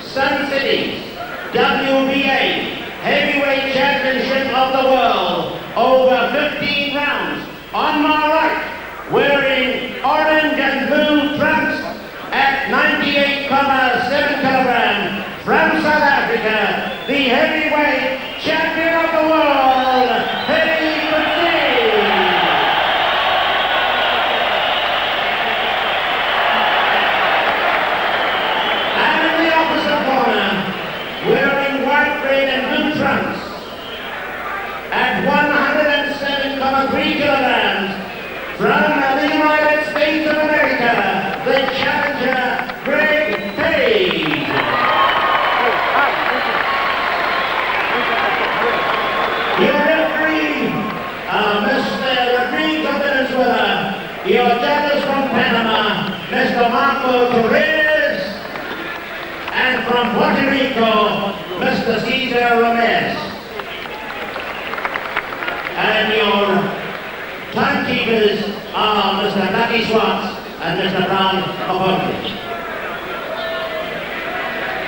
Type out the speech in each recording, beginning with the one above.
Sun City's WBA Heavyweight Championship of the World over 15 rounds. On my right, wearing orange and blue trunks at 98.7 kilograms from South Africa, the heavyweight champion of the world, Coetzee. And in the opposite corner, wearing white, red and blue trunks at 107.3 kilograms from the United States of America, the challenger, Greg Page. Your referee, Mr. Rodriguez of Venezuela. Your judges from Panama, Mr. Marco Torres. And from Puerto Rico, Mr. Cesar Ramirez. And your timekeepers are Mr. Lucky Schwartz and Mr. Brown of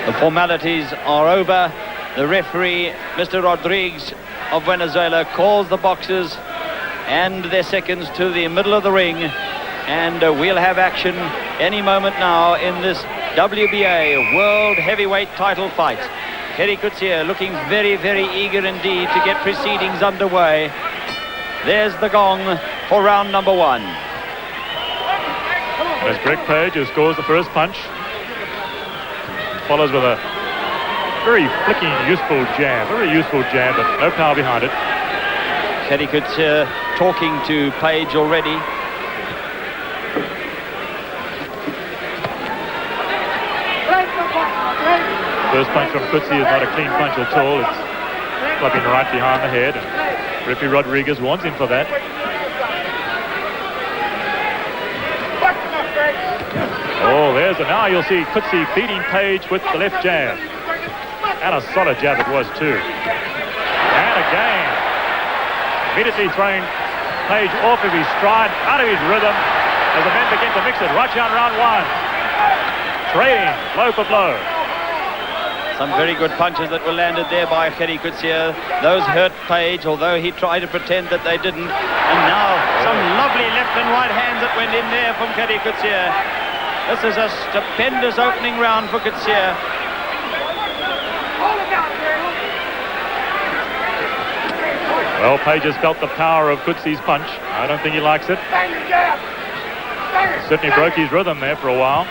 The formalities are over. The referee, Mr. Rodriguez of Venezuela, calls the boxers and their seconds to the middle of the ring, and we'll have action any moment now in this WBA World Heavyweight title fight. Gerrie Coetzee looking very, very eager indeed to get proceedings underway. There's the gong for round number one. There's Greg Page, who scores the first punch. Follows with a very flicking, useful jab. Very useful jab, but no power behind it. Gerrie Coetzee talking to Page already. First punch from Coetzee is not a clean punch at all. It's clubbing right behind the head. And referee Rodriguez warns him for that. Oh, now you'll see Coetzee beating Page with the left jab. And a solid jab it was too. And again, immediately throwing Page off of his stride, out of his rhythm, as the men begin to mix it right down round one. Trading blow for blow. Some very good punches that were landed there by Gerrie Coetzee. Those hurt Page, although he tried to pretend that they didn't. And now some lovely left and right hands that went in there from Gerrie Coetzee. This is a stupendous opening round for Coetzee. Well, Page has felt the power of Coetzee's punch. I don't think he likes it. Certainly broke his rhythm there for a while.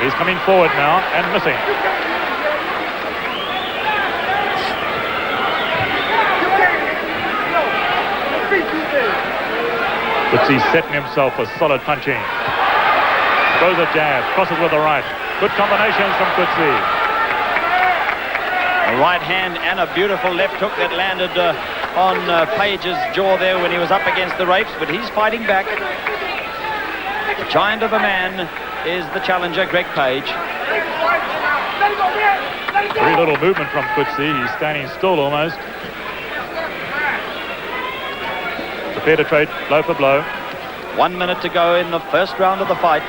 He's coming forward now and missing. Coetzee setting himself for solid punching. Goes a jab, crosses with the right. Good combinations from Coetzee. A right hand and a beautiful left hook that landed on Page's jaw there when he was up against the ropes, but he's fighting back. The giant of a man is the challenger, Greg Page. Very little movement from Coetzee. He's standing still almost. Prepare to trade blow for blow. 1 minute to go in the first round of the fight.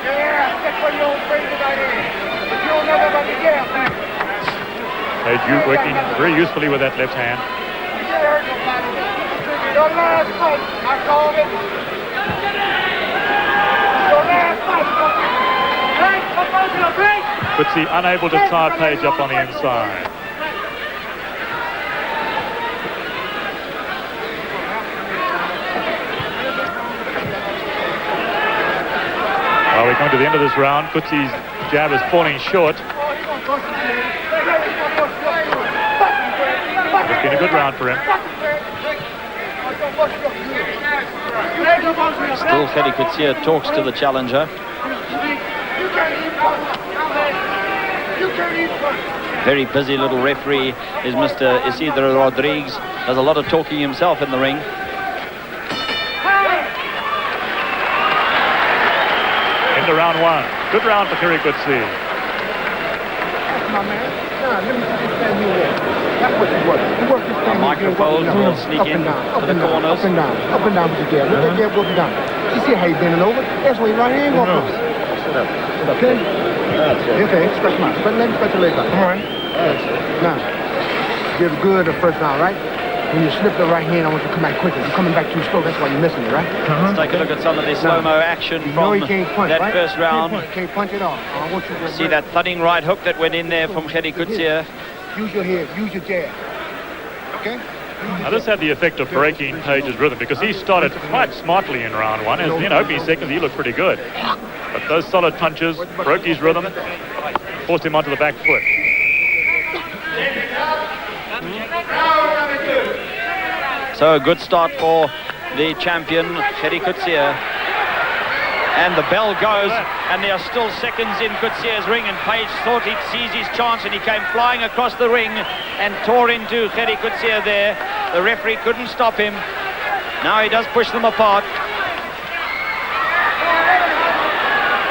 Page working very usefully with that left hand. Coetzee unable to tie Page up on the inside. Well, we come to the end of this round. Coetzee's jab is falling short. It's been a good round for him. Still Gerrie Coetzee talks to the challenger. Very busy little referee is Mr. Isidro Rodriguez. Does a lot of talking himself in the ring. Into round one. Good round for Gerrie Coetzee. The microphones will sneak in to the corners. Up and down with the jab. Let that jab go up and down. You see how he's bending over? That's why your right hand going. Sit up. Okay? Okay, stretch them out. Let me stretch your legs out. All right. Now, give good the first round, right? When you slip the right hand, I want you to come back quicker. You're coming back too slow. That's why you're missing it, right? Let's take a look at some of the slow-mo action from that first round. Can't punch it off. I want you to see that thudding right hook that went in there from Gerrie Coetzee. Use your head. Use your jab. Okay? Now this had the effect of breaking Page's rhythm because he started quite smartly in round one. As in opening seconds, he looked pretty good. But those solid punches broke his rhythm, forced him onto the back foot. So a good start for the champion, Gerrie Coetzee. And the bell goes, and there are still seconds in Coetzee's ring, and Page thought he'd seize his chance, and he came flying across the ring and tore into Gerrie Coetzee there. The referee couldn't stop him. Now he does push them apart.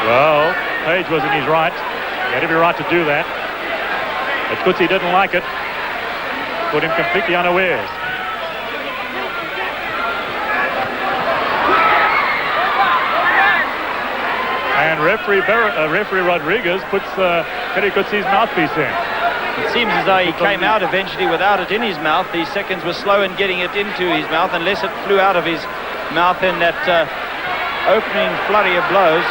Well, Page was in his right. He had every right to do that. But Coetzee didn't like it. Put him completely unawares. And referee Rodriguez puts Gerrie Coetzee's mouthpiece in. It seems as though he came out eventually without it in his mouth. These seconds were slow in getting it into his mouth, unless it flew out of his mouth in that opening flurry of blows.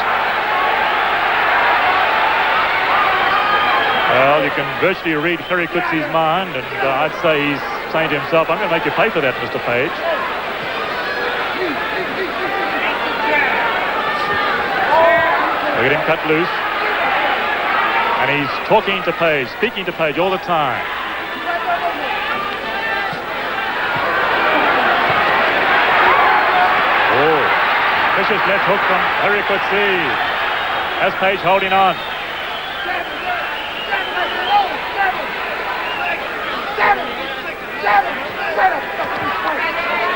Well, you can virtually read Gerrie Coetzee's mind, and I'd say he's saying to himself, I'm going to make you pay for that, Mr. Page. Look at him cut loose. And he's talking to Page, speaking to Page all the time. Oh, vicious left hook from Gerrie Coetzee. Has Page holding on.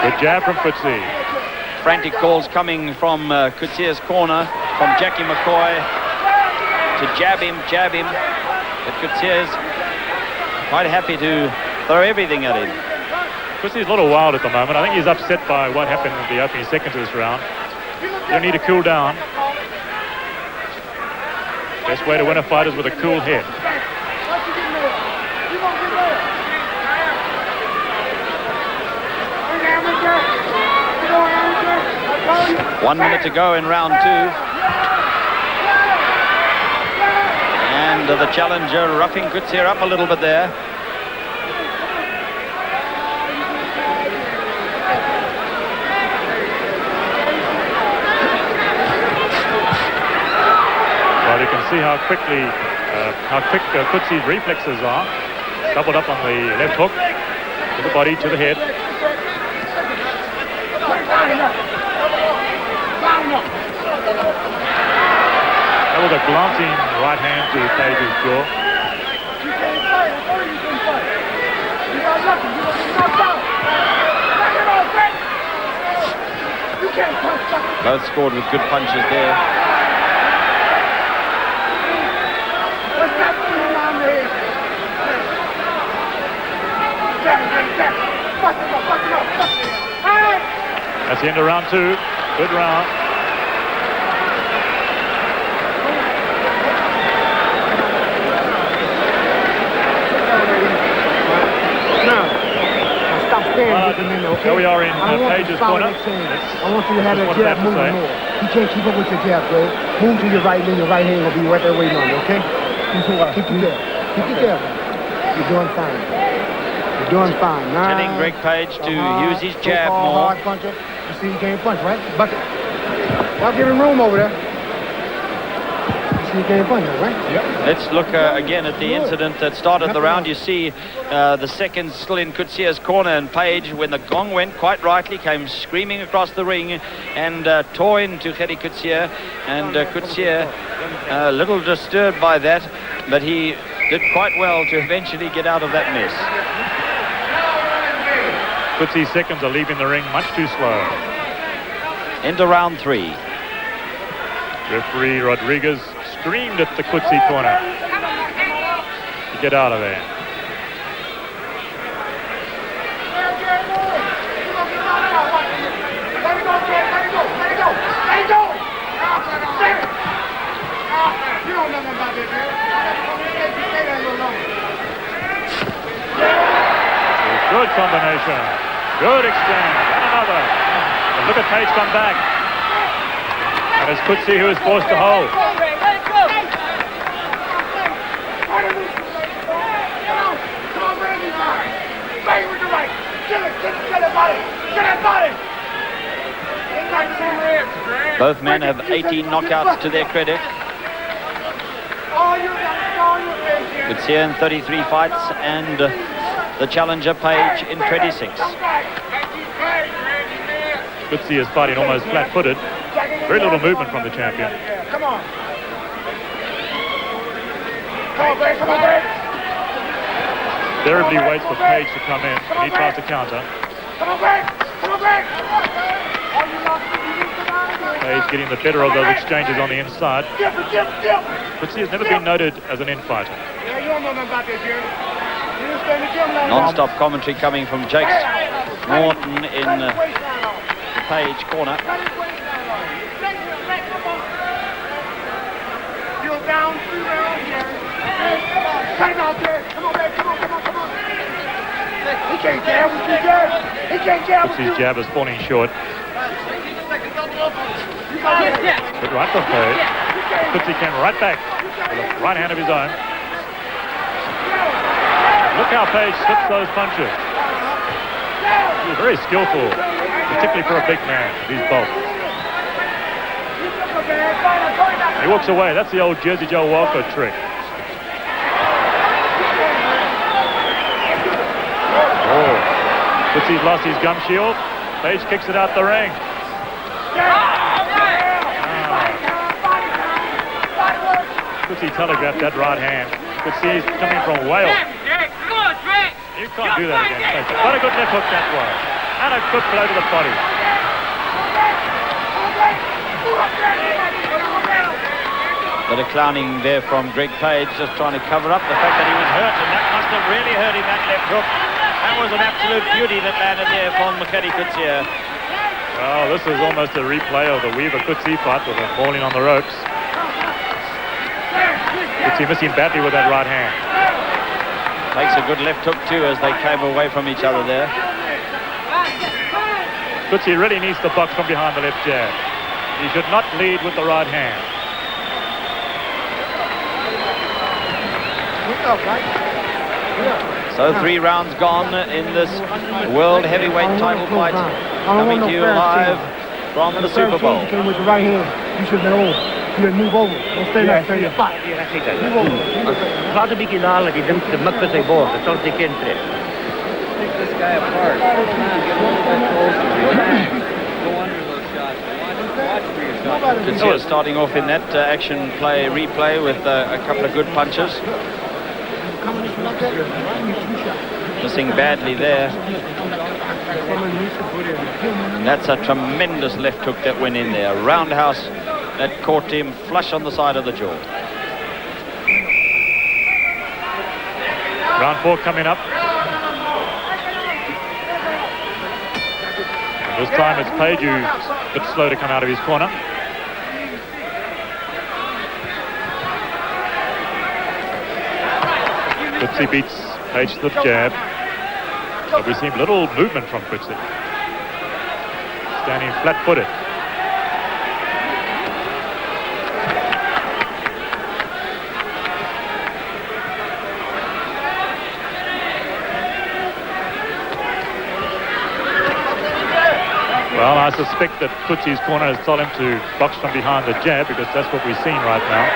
Good jab from Coetzee. Frantic calls coming from Coetzee's corner, from Jackie McCoy, to jab him. But Coetzee's quite happy to throw everything at him. Coetzee's a little wild at the moment. I think he's upset by what happened in the opening seconds of this round. You'll need to cool down. Best way to win a fight is with a cool head. 1 minute to go in round two. And the challenger roughing Coetzee up a little bit there. Well, you can see how quick Coetzee's reflexes are. Doubled up on the left hook, to the body, to the head. That was a glancing right hand to Page's jaw. Both scored with good punches there. That's the end of round two. Good round. Here we are in Page's corner. I want you to have that jab moving more. You can't keep up with your jab, bro. Move to your right, then your right hand will be right there waiting on you, okay? Keep your jab. Keep your jab. You're doing fine. You're doing fine. Telling Greg Page to use his jab more. Hard puncher. You see, you can't punch, right? Bucket. Y'all giving room over there. You can't punch, right? Yep. Let's look again at the incident that started the round. You see the seconds still in Coetzee's corner, and Page, when the gong went, quite rightly came screaming across the ring and tore into Gerrie Coetzee. And Coetzee a little disturbed by that, but he did quite well to eventually get out of that mess. Coetzee's seconds are leaving the ring much too slow. Into round three. Referee Rodriguez screamed at the Coetzee corner to get out of there. don't know nothing about this, man. Stay there a little longer. Good combination. Good exchange. And another. And look at Page come back. And it's Coetzee who is forced to hold. Both men have 18 knockouts to their credit. Coetzee in 33 fights and the challenger Page in 26. Coetzee is fighting almost flat-footed. Very little movement from the champion. Come on. Come on, Greg. Come on, Greg. Terribly waits for Page to come in. He tries to counter. Come on, Greg. Come on, Greg. Page getting the better of those exchanges on the inside. Coetzee has never been noted as an infighter. Yeah, you don't know nothing about this, Gerrie. You just stay in the gym long Non-stop commentary coming from Jake Morton in the Page corner. You're down 3 rounds, Gerrie. Cut him out there. Come on, baby. Come on, come on, come on. He can't jab with you, Gerrie. He can't jab with you. Coetzee's jab is falling short. Good right from Page. Coetzee came right back with a right hand of his own. Look how Page slips those punches. He's very skillful, particularly for a big man with his bulk. He walks away. That's the old Jersey Joe Walker trick. Oh, Coetzee's lost his gum shield. Page kicks it out the ring. Coetzee telegraphed that right hand. Coetzee's coming from Wales. You can't do that again. What a good left hook that was. And a good blow to the body. Bit of clowning there from Greg Page, just trying to cover up the fact that he was hurt, and that must have really hurt him, that left hook. That was an absolute beauty that landed there from Coetzee. Well, this is almost a replay of the Weaver-Coetzee fight with him falling on the ropes. Coetzee missing badly with that right hand. Takes a good left hook too as they came away from each other there. Coetzee really needs to box from behind the left jab. He should not lead with the right hand. So 3 rounds gone in this World Heavyweight title fight. Coming to you live from the Super Bowl. You came with the right hand. You should have been over. You should move over. Don't stay there. Stay in your spot. Move over. Gaat een beetje naal, die neemt de mak met zijn boord. Dat zal ik in trekken. Take this guy apart. Get a little bit closer. Go under those shots. Watch for yourself. Coetzee starting off in that action play replay with a couple of good punches. Missing badly there. And that's a tremendous left hook that went in there. Roundhouse that caught him flush on the side of the jaw. Round 4 coming up. And this time it's Page who's a bit slow to come out of his corner. Coetzee beats Page to the jab. But we see little movement from Coetzee. Standing flat-footed. Well, I suspect that Coetzee's corner has told him to box from behind the jab because that's what we're seeing right now.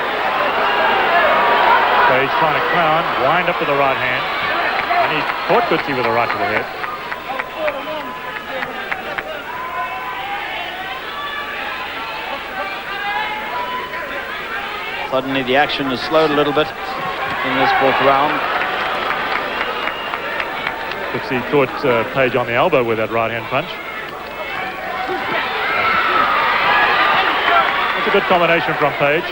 Page trying to clown, wind up with the right hand, and he caught Coetzee with a right to the head. Suddenly the action has slowed a little bit in this 4th round. Coetzee caught Page on the elbow with that right hand punch. That's a good combination from Page.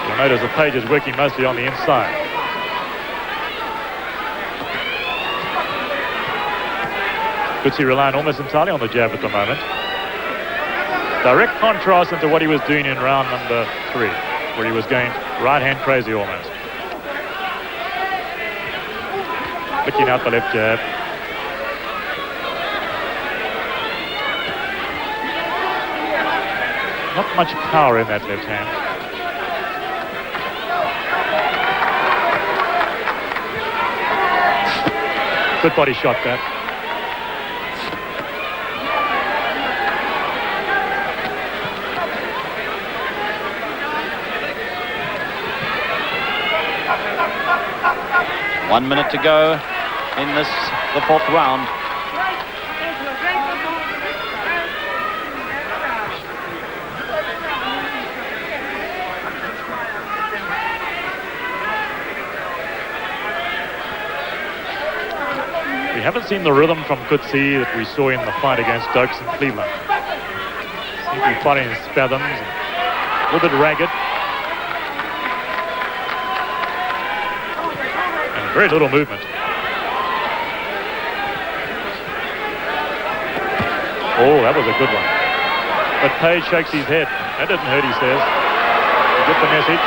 You'll notice that Page is working mostly on the inside. Coetzee relying almost entirely on the jab at the moment. Direct contrast into what he was doing in round number 3, where he was going right-hand crazy almost. Picking out the left jab. Not much power in that left hand. Good body shot that. One minute to go in the 4th round. We haven't seen the rhythm from Coetzee that we saw in the fight against Stokes in Cleveland. Seems to be fighting in spasms, a little bit ragged. And very little movement. Oh, that was a good one. But Page shakes his head. That didn't hurt, he says. You get the message.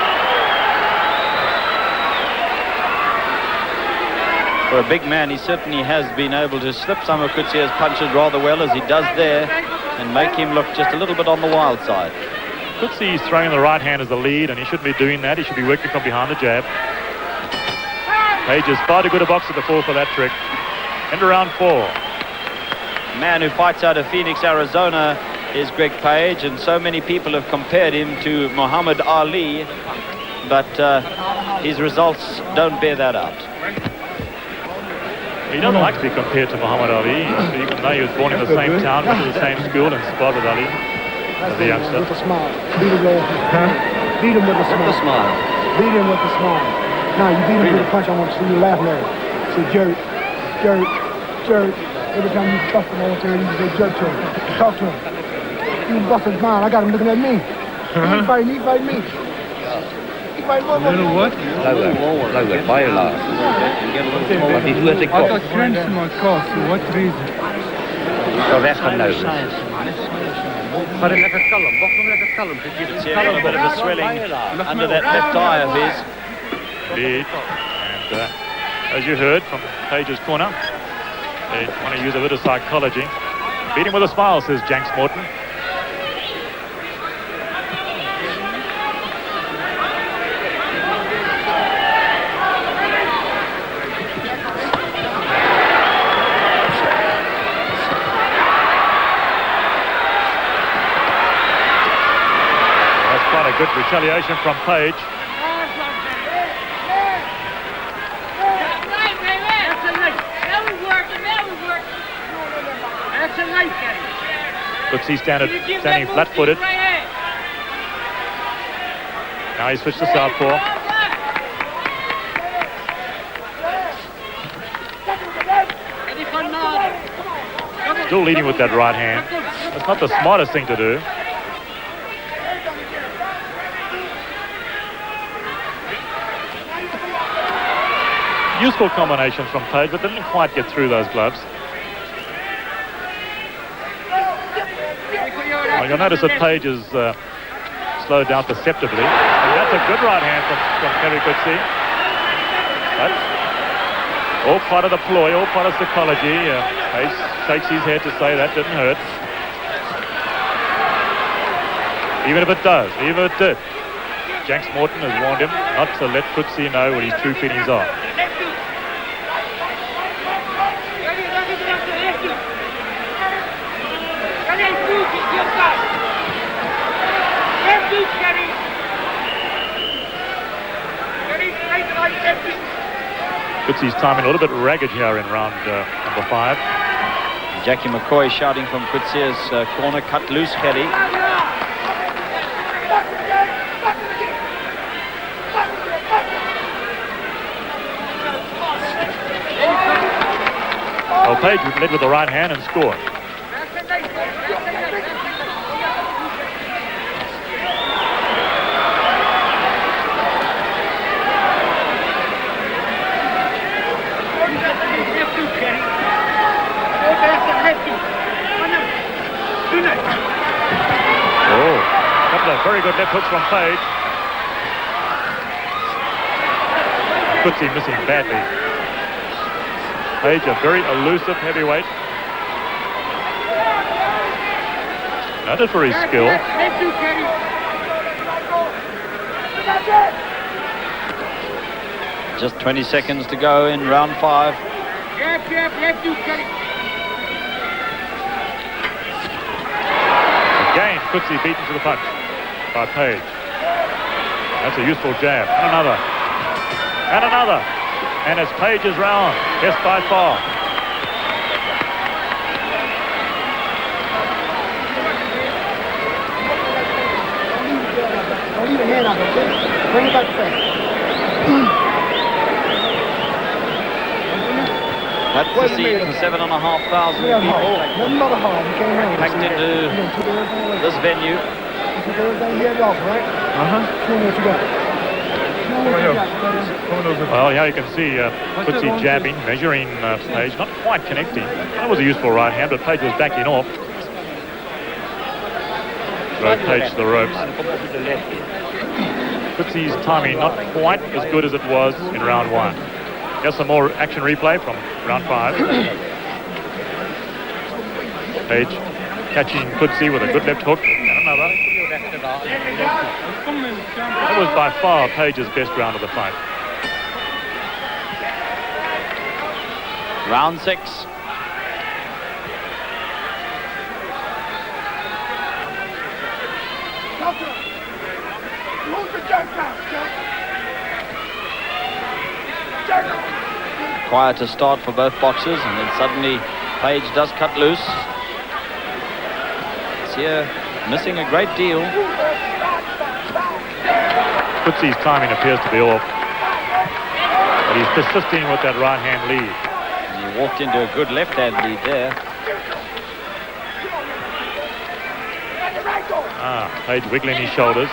For a big man, he certainly has been able to slip some of Coetzee's punches rather well, as he does there, and make him look just a little bit on the wild side. Coetzee's throwing the right hand as the lead, and he shouldn't be doing that. He should be working from behind the jab. Page is far too good a boxer to fall for that trick. Into round 4. The man who fights out of Phoenix, Arizona is Greg Page, and so many people have compared him to Muhammad Ali, but his results don't bear that out. He doesn't like to be compared to Muhammad Ali, even though he was born in the same town, went to the same school, and sparred with Ali as a youngster. With a smile. Beat him with a smile. Beat him with a smile. Now you beat him with a punch. I want to see you laughing at him. Say jerk, jerk, jerk. Every time you bust him on turn, you say jerk to him. Talk to him. You bust his mind. I got him looking at me. He fight me. He fight what? Little what? Lower, by a lot. What is worth the cost? I got friends in my cost, for what reason? So that's for no. But like a column, See a little bit of a swelling under that left eye of his. Indeed. And as you heard from Page's corner, they want to use a bit of psychology. Beat him with a smile, says Janks Morton. Good retaliation from Page. Coetzee standing flat-footed. Now he switched to southpaw. Still leading with that right hand. That's not the smartest thing to do. Useful combinations from Page, but didn't quite get through those gloves. Well, you'll notice that Page is slowed down perceptibly. And that's a good right hand from Gerrie Coetzee. But all part of the ploy, all part of psychology. Page shakes his head to say that didn't hurt. Even if it does, even if it did. Janks Morton has warned him not to let Coetzee know what his true feelings are. Coetzee's timing a little bit ragged here in round number 5. Jackie McCoy shouting from Coetzee's corner, cut loose, Gerrie. Well, Page led with the right hand and scored. very good left hooks from Page. Coetzee missing badly. Page, a very elusive heavyweight. Noted for his skill. Just 20 seconds to go in round 5. Again, Coetzee beaten to the punch by Page. That's a useful jab. And another. And another. And it's Page's round. Yes, by far. Don't leave a hand out, okay? Bring it back to face. That's the scene for 7,500 people Nothing but a hard. You can't hang. packed into this venue. You took everything head off, right? Show me what you got. Show me what you got. Well, yeah, you can see Coetzee jabbing, measuring Page, not quite connecting. That was a useful right hand, but Page was backing off. Drove Page to the ropes. Coetzee's timing not quite as good as it was in round 1. Here's some more action replay from round 5. Page catching Coetzee with a good left hook and another. That was by far Page's best round of the fight. Round 6. Quieter start for both boxers, and then suddenly Page does cut loose. It's here missing a great deal. Coetzee's timing appears to be off, but he's persisting with that right hand lead. And he walked into a good left hand lead there. Page wiggling his shoulders.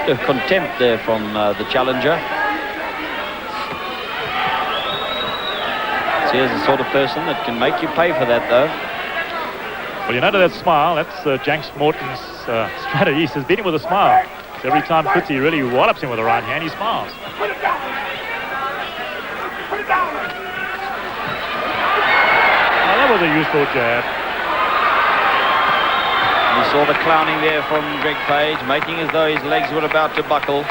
Bit of contempt there from the challenger. So here's the sort of person that can make you pay for that, though. Well, you know that smile, that's Janks Morton's strategy. He says, beat him with a smile. So every time Coetzee really wallops him with a right hand, he smiles. Oh, that was a useful jab. You saw the clowning there from Greg Page, making as though his legs were about to buckle.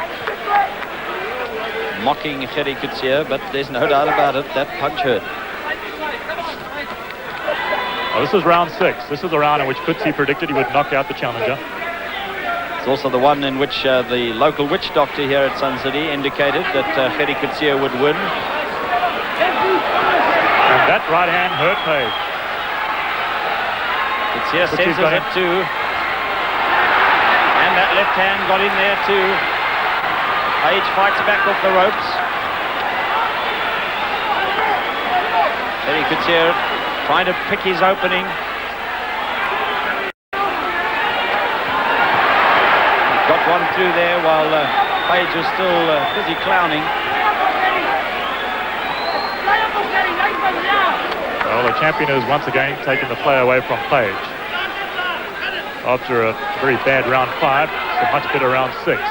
Mocking Gerrie Coetzee, but there's no doubt about it, that punch hurt. Well, this is round 6. This is the round in which Coetzee predicted he would knock out the challenger. It's also the one in which the local witch doctor here at Sun City indicated that Gerrie Coetzee would win. And that right hand hurt Page. Coetzee senses it too. And that left hand got in there too. Page fights back off the ropes. Gerrie Coetzee trying to pick his opening. Got one through there while Page was still busy clowning. Well, the champion has once again taken the play away from Page. After a very bad round 5, it's a much better round 6.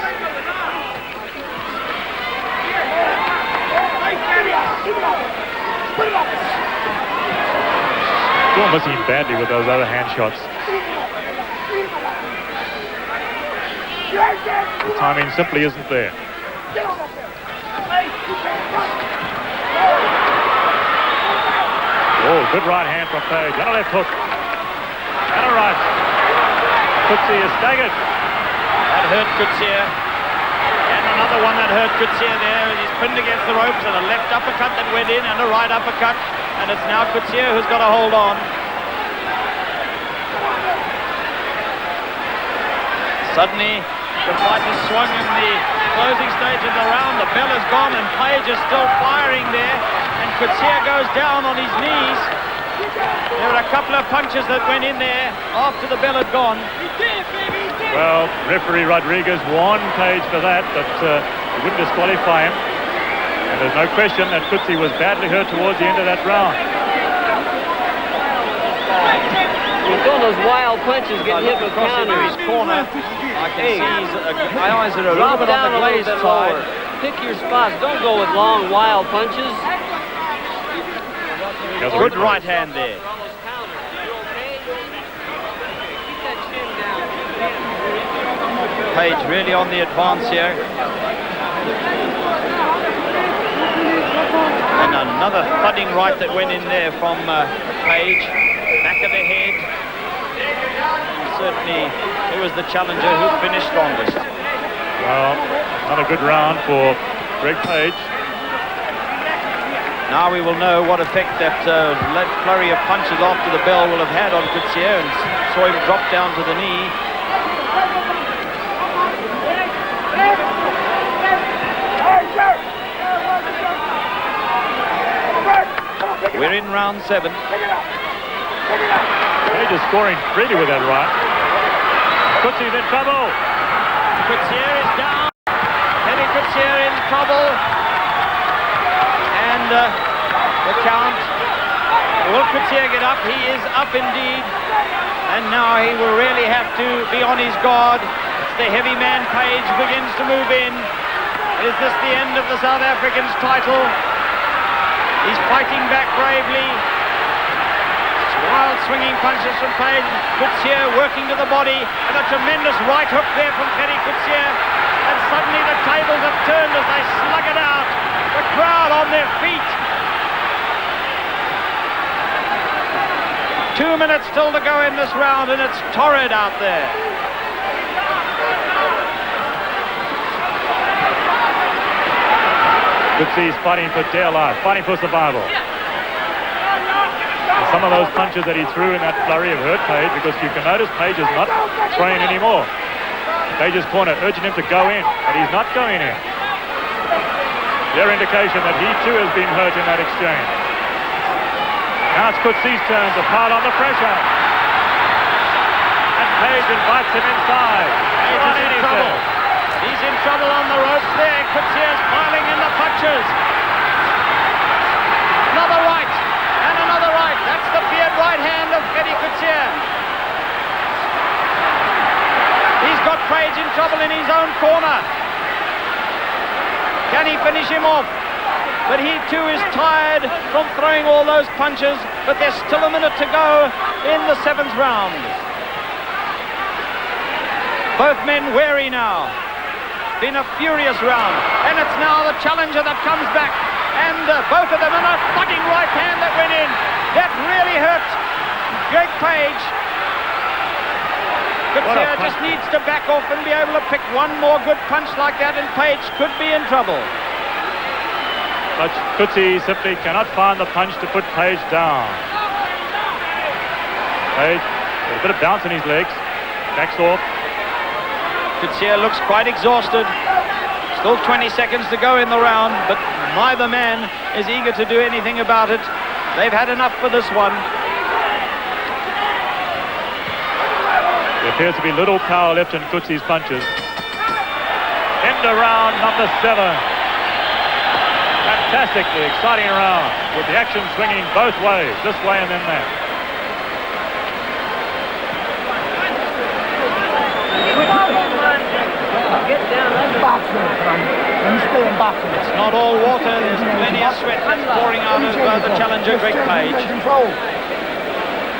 Still missing badly with those other hand shots. The timing simply isn't there. Oh, good right hand from Page. And a left hook. And a right. Coetzee is staggered. That hurt Coetzee. And another one that hurt Coetzee there. He's pinned against the ropes, and a left uppercut that went in and a right uppercut. And it's now Coetzee who's got to hold on. Suddenly, the fight is swung in the closing stage of the round. The bell is gone and Page is still firing there. And Coetzee goes down on his knees. There were a couple of punches that went in there after the bell had gone. Well, referee Rodriguez warned Page for that, but he wouldn't disqualify him. And there's no question that Coetzee was badly hurt towards the end of that round. those wild punches getting hit with Cross into counters. his corner. I can see my eyes are a little Drop bit on down the a little glazed bit side. lower. Pick your spots. Don't go with long, wild punches. Good right hand there. Page really on the advance here. And another thudding right that went in there from Page. Back of the head. And certainly it was the challenger who finished strongest. Well, not a good round for Greg Page. Now we will know what effect that flurry of punches after the bell will have had on Coetzee, and saw him drop down to the knee. We're in round 7. Page is scoring freely with that right. Coetzee's in trouble. Coetzee is down. Henry Coetzee in trouble. And the count. Will Coetzee get up? He is up indeed. And now he will really have to be on his guard. The heavy man Page begins to move in. Is this the end of the South African's title? He's fighting back bravely. Wild swinging punches from Page. Coetzee working to the body, and a tremendous right hook there from Henry Coetzee. And suddenly the tables have turned as they slug it out. The crowd on their feet. 2 minutes still to go in this round, and it's torrid out there. Coetzee's fighting for dear life, fighting for survival. And some of those punches that he threw in that flurry have hurt Page, because you can notice Page is not spraying anymore. Page's corner urging him to go in, but he's not going in. Clear indication that he too has been hurt in that exchange. Now it's Coetzee's turn to pile on the pressure. And Page invites him inside. Page is in trouble. He's in trouble on the ropes there. Coetzee is piling in the punches. Another right. And another right. That's the feared right hand of Henry Coetzee. He's got Page in trouble in his own corner. Can he finish him off? But he too is tired from throwing all those punches. But there's still a minute to go in the 7th round. Both men wary now. Been a furious round, and it's now the challenger that comes back, and both of them, and a thudding right hand that went in. That really hurt Greg Page. Coetzee just needs to back off and be able to pick one more good punch like that, and Page could be in trouble. But Coetzee simply cannot find the punch to put Page down. Page with a bit of bounce in his legs, backs off. Coetzee looks quite exhausted. Still 20 seconds to go in the round, but neither man is eager to do anything about it. They've had enough for this one. There appears to be little power left in Coetzee's punches. End of round number 7. Fantastically exciting round, with the action swinging both ways, this way and then that. Get down under. Boxing, let me stay in boxing. It's not all water. There's plenty of sweat that's pouring out of the challenger, Greg Page. Control.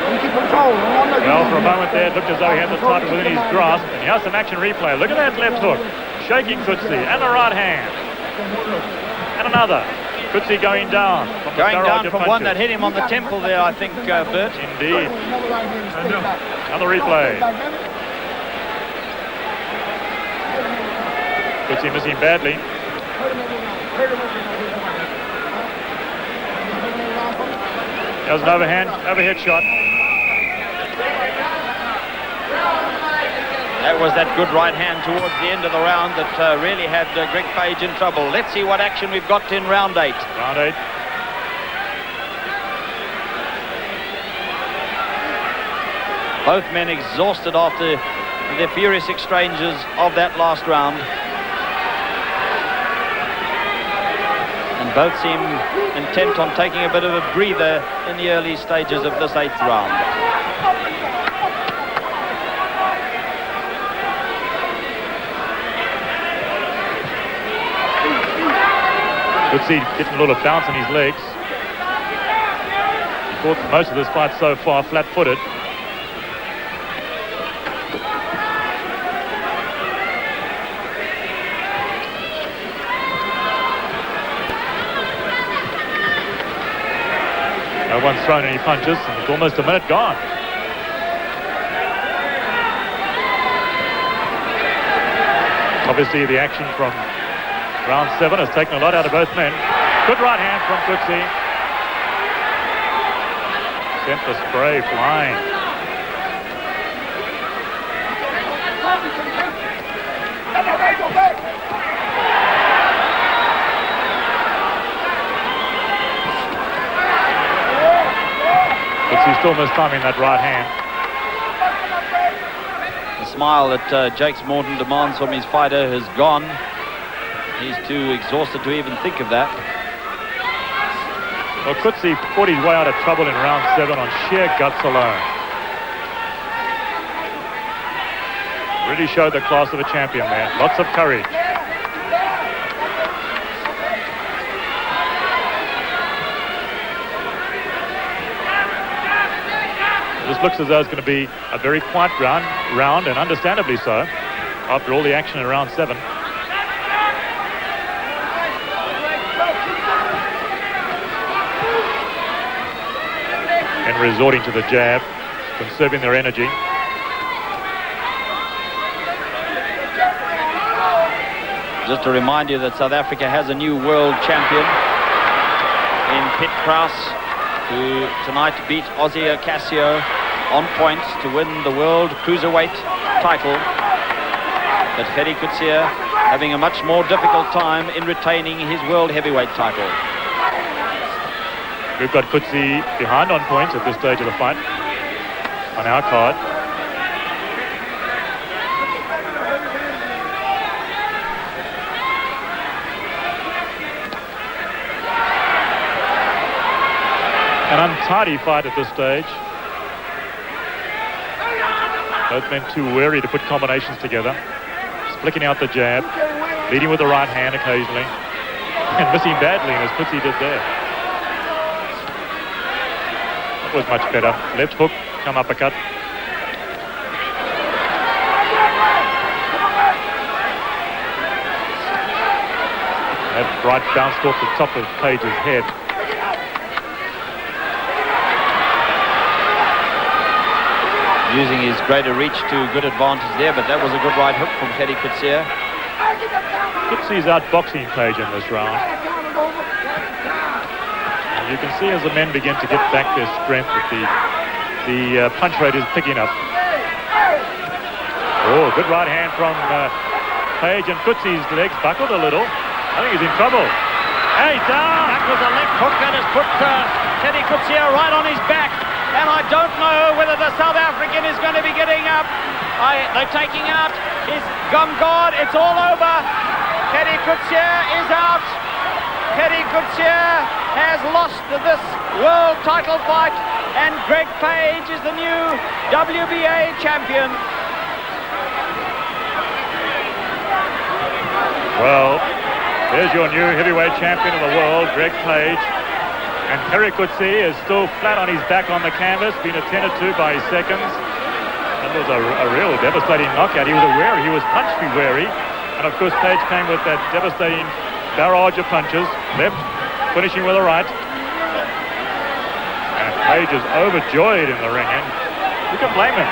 Keep control. Well, for a moment there, it looked as though he had the title within his grasp. And here's some action replay. Look at that left hook, shaking Coetzee, and the right hand. And another. Coetzee going down. Going down from one that hit him on the temple there, I think, Bert. Indeed. Another replay. Coetzee missing badly. There's an overhead shot. That was that good right hand towards the end of the round that really had Greg Page in trouble. Let's see what action we've got in round 8. Round 8. Both men exhausted after the furious exchanges of that last round. And both seem intent on taking a bit of a breather in the early stages of this 8th round. Coetzee getting a little bounce in his legs. He fought most of this fight so far flat-footed. No one's thrown any punches, and it's almost a minute gone. Obviously, the action from round 7 has taken a lot out of both men. Good right hand from Coetzee. Sent the spray flying. Coetzee still mistiming that right hand. The smile that Jakes Morton demands from his fighter has gone. He's too exhausted to even think of that. Well, Coetzee fought his way out of trouble in round 7 on sheer guts alone. Really showed the class of a champion there. Lots of courage. This looks as though it's going to be a very quiet round, and understandably so, after all the action in round 7. And resorting to the jab, conserving their energy. Just to remind you that South Africa has a new world champion in Pitt Krause, who tonight beat Ozzy Ocasio on points to win the world cruiserweight title. But Gerrie Coetzee having a much more difficult time in retaining his world heavyweight title. We've got Coetzee behind on points at this stage of the fight on our card. An untidy fight at this stage. Both men too wary to put combinations together. Flicking out the jab, leading with the right hand occasionally, and missing badly as Coetzee did there. That was much better. Left hook, come uppercut. That right bounced off the top of Page's head. Using his greater reach to good advantage there, but that was a good right hook from Gerrie Coetzee. Coetzee's outboxing Page in this round. And you can see as the men begin to get back their strength that the punch rate is picking up. Oh, good right hand from Page, and Coetzee's legs buckled a little. I think he's in trouble. Hey, down! That was a left hook that has put Gerrie Coetzee right on his back. And I don't know whether the South African is going to be getting up. They're taking out his gum guard. It's all over. Gerrie Coetzee is out. Gerrie Coetzee has lost this world title fight. And Greg Page is the new WBA champion. Well, there's your new heavyweight champion of the world, Greg Page. And Gerrie Coetzee is still flat on his back on the canvas, being attended to by his seconds. That was a real devastating knockout. He was aware, he was punch wary. And of course, Page came with that devastating barrage of punches. Left, finishing with a right. And Page is overjoyed in the ring, and you can blame him.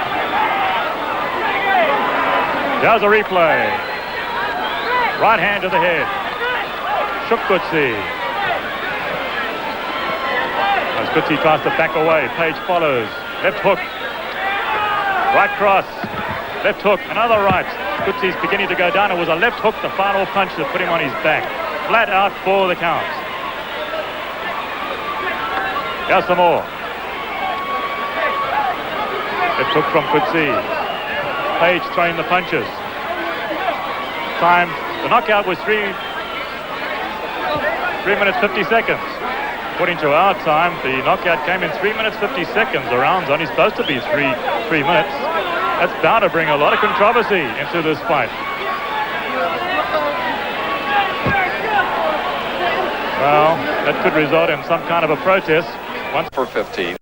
There's a replay. Right hand to the head. Shook Coetzee. As Coetzee tries to back away, Page follows. Left hook. Right cross. Left hook. Another right. Coetzee's beginning to go down. It was a left hook, the final punch that put him on his back. Flat out for the count. Here's some more. Left hook from Coetzee. Page throwing the punches. Time. The knockout was 3 minutes 50 seconds. According to our time, the knockout came in 3 minutes 50 seconds. The round's only supposed to be three minutes. That's bound to bring a lot of controversy into this fight. Well, that could result in some kind of a protest. For 15.